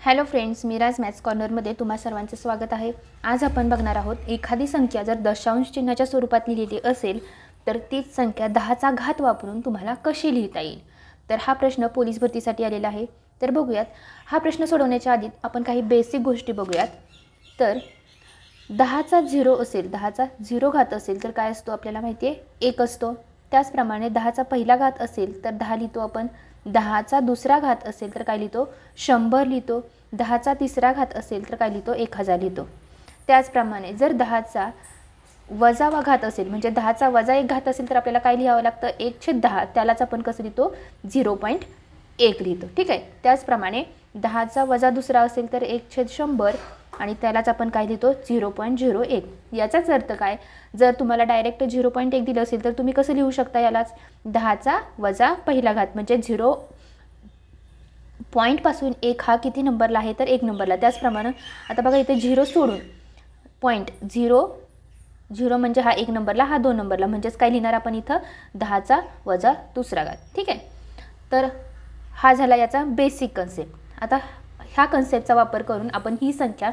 Hello friends, Miraj maths कॉर्नरमध्ये तुम्हा सर्वांचं स्वागत आहे। आज आपण बघणार आहोत एखादी संख्या जर दशांश चिन्हाच्या स्वरूपात लिहिलेली असेल तर तीच संख्या 10चा घात वापरून तुम्हाला कशी लिहिता येईल। तर हा प्रश्न पोलीस भरतीसाठी आलेला आहे। तर बघूयात, हा प्रश्न सोडवण्याच्या आधी आपण काही बेसिक गोष्टी बघूयात। तर 10चा 0 असेल, 10चा 0 घात असेल तर काय असतो आपल्याला माहिती आहे, 1 असतो। त्याचप्रमाणे 10चा पहिला घात असेल तर 10 लिहितो आपण। 10चा दुसरा घात असेल तर काय लिहितो, 100 लिहितो। 10चा तिसरा घात असेल तर काय लिहितो, 1000 लिहितो। त्याचप्रमाणे जर 10चा वजावा घात असेल, म्हणजे 10चा वजा 1 घात असेल तर आपल्याला काय लिहावं लागतं, 1/10, त्यालाच आपण कसं लिहितो, 0.1 लिहितो। ठीक आहे। त्याचप्रमाणे 10चा वजा दुसरा असेल तर 1/100 आणि त्यालाच आपण काय लिहितो, 0.01। याचाच अर्थ काय, जर तुम्हाला डायरेक्ट 0.1 दिलं असेल तर तुम्ही कसं लिहू शकता यालाच, 10चा वजा पहिला घात म्हणजे 0 पॉईंटपासून 1 हा किती नंबरला आहे तर 1 नंबरला। त्याचप्रमाणे आता बघा इथे 0 सोडून पॉईंट 0 म्हणजे हा 1 नंबरला, हा 2 नंबरला, म्हणजेच काय लिहिणार आपण इथं, 10चा वजा दुसरा घात। ठीक आहे। तर हा झाला याचा बेसिक कन्सेप्ट। आता ह्या कन्सेप्टचा वापर करून आपण ही संख्या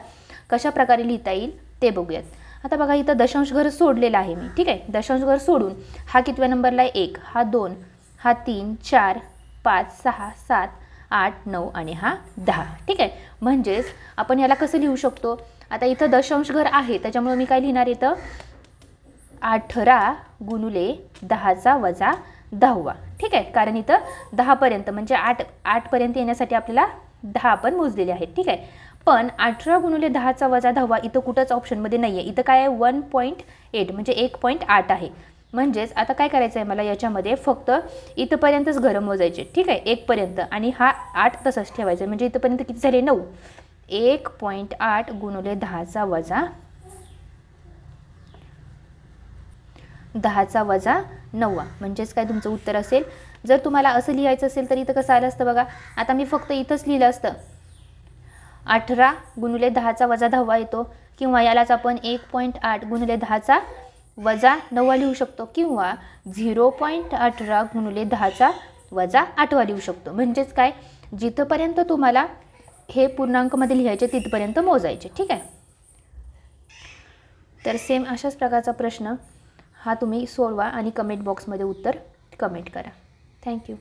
कशा प्रकारे लिहिता येईल ते बघूयात। आता बघा इथं दशांश घर सोडलेला आहे मी। ठीक आहे। दशांश घर सोडून हा कितव्या नंबरला आहे, 1, हा 2, हा 3, 4, 5, 6, 7, 8, 9 आणि हा 10। ठीक आहे। म्हणजेच आपण याला कसं लिहू शकतो, आता इथं दशांश घर आहे त्याच्यामुळे मी काय लिहिणार, इथं 18 गुणुले 10चा वजा 10वा। ठीक आहे। कारण इथं 10 पर्यंत म्हणजे 8 पर्यंत येण्यासाठी आपल्याला 10 आपण मोजलेले आहेत। ठीक आहे। पण 18 गुणुले 10चा वजा 10वा इथं कुठंच ऑप्शनमध्ये नाही आहे। इथं काय आहे, 1.8 म्हणजे 1.8 आहे। म्हणजेच आता काय करायचं आहे मला, याच्यामध्ये फक्त इथंपर्यंतच घरं मोजायचे। ठीक आहे, 1 पर्यंत, आणि हा 8 तसंच ठेवायचं। म्हणजे इथंपर्यंत किती झाले, 9। 1.8 गुणुले 10चा वजा 9वा म्हणजेच काय तुमचं उत्तर असेल। जर तुम्हाला असं लिहायचं असेल तर इथं कसं आलं असतं बघा, आता मी फक्त इथंच लिहिलं असतं, 18 गुणुले 10चा वजा 10वा येतो, किंवा यालाच आपण 1.8 गुणुले 10चा वजा 9वा लिहू शकतो, किंवा 0.18 गुणुले 10चा वजा 8वा लिहू शकतो। म्हणजेच काय, जिथपर्यंत तुम्हाला हे पूर्णांकमध्ये लिहायचे तिथपर्यंत मोजायचे। ठीक आहे। तर सेम अशाच प्रकारचा प्रश्न हा तुम्ही सोडवा आणि कमेंट बॉक्समध्ये उत्तर कमेंट करा। थँक्यू।